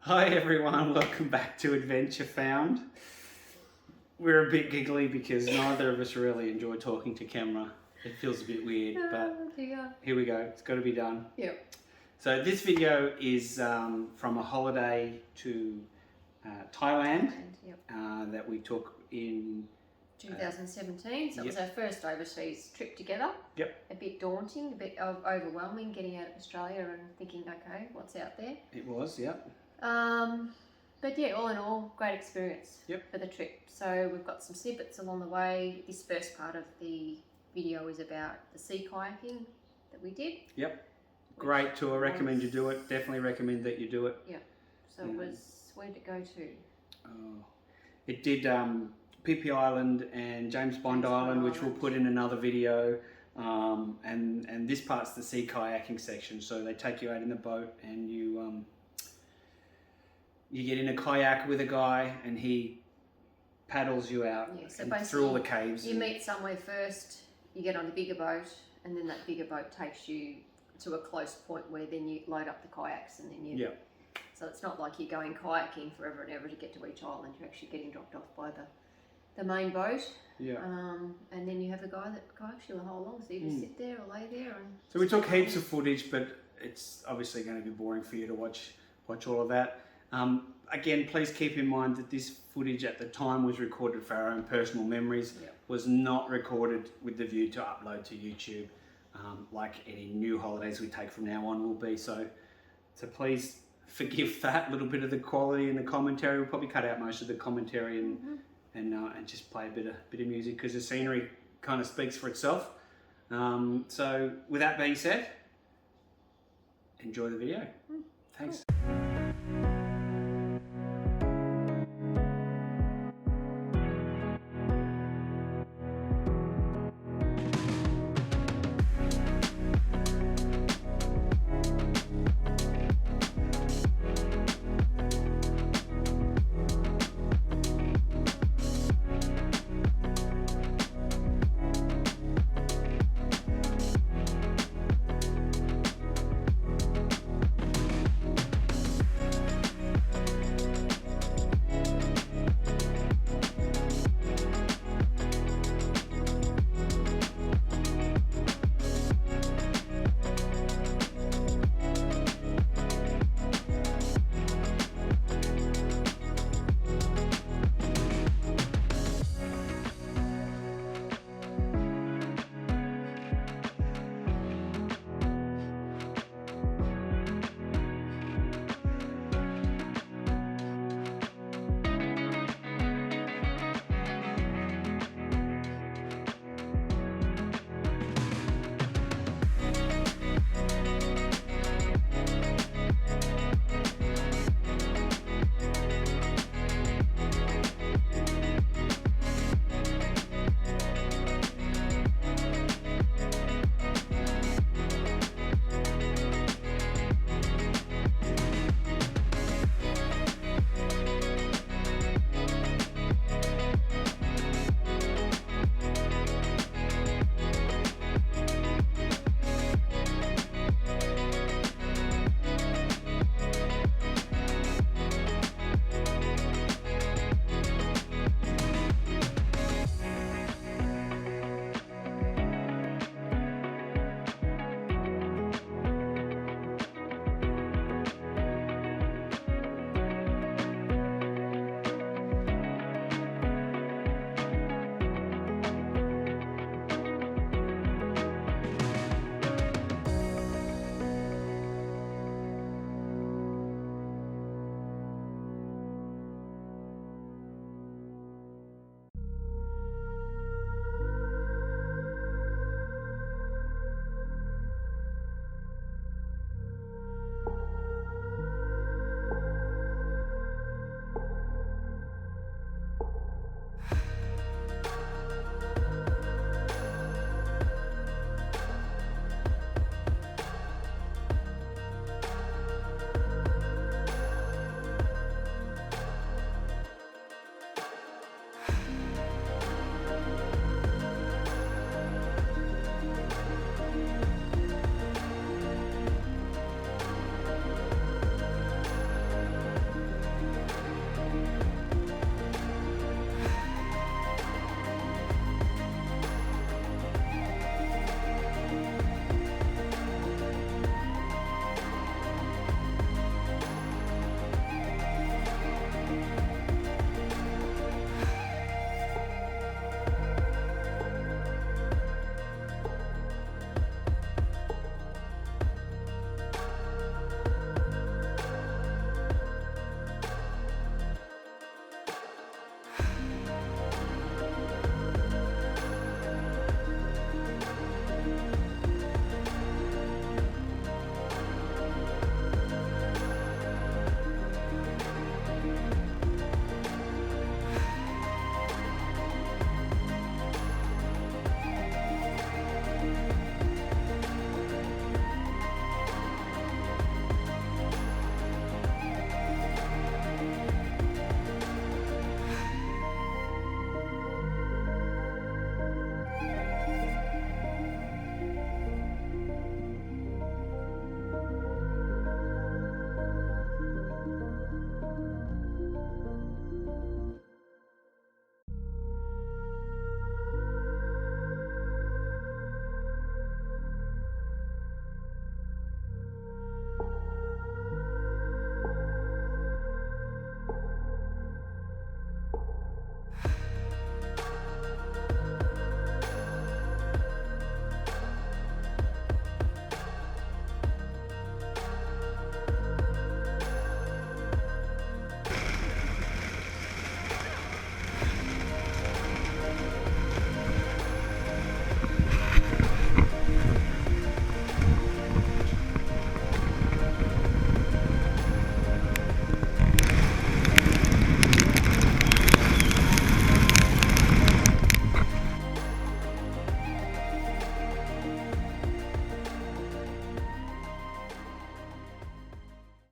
Hi everyone, welcome back to Adventure Found. We're a bit giggly because neither of us really enjoy talking to camera. It feels a bit weird, but here we go, it's got to be done. Yep. So this video is from a holiday to Thailand that we took in 2017, so it was our first overseas trip together. Yep. A bit daunting, a bit overwhelming getting out of Australia and thinking, okay, what's out there? It was, yep. But yeah, all in all, great experience for the trip. So we've got some snippets along the way. This first part of the video is about the sea kayaking that we did. Yep. Great tour, recommend you do it. Definitely recommend that you do it. Yep. So it was, where did it go to? Oh, it did Phi Island and James Bond Island, which we'll put in another video. And this part's the sea kayaking section. So they take you out in the boat and you get in a kayak with a guy and he paddles you out through all the caves. You meet somewhere first, you get on a bigger boat, and then that bigger boat takes you to a close point where then you load up the kayaks and then you... Yeah. So it's not like you're going kayaking forever and ever to get to each island. You're actually getting dropped off by the main boat. Yeah. And then you have a guy that kayaks you the whole long, so you just sit there or lay there. And so we took heaps of footage, but it's obviously going to be boring for you to watch all of that. Again, please keep in mind that this footage at the time was recorded for our own personal memories, was not recorded with the view to upload to YouTube, like any new holidays we take from now on will be. So please forgive that little bit of the quality and the commentary. We'll probably cut out most of the commentary and just play a bit of music because the scenery kind of speaks for itself. So with that being said, enjoy the video. Thanks. Cool.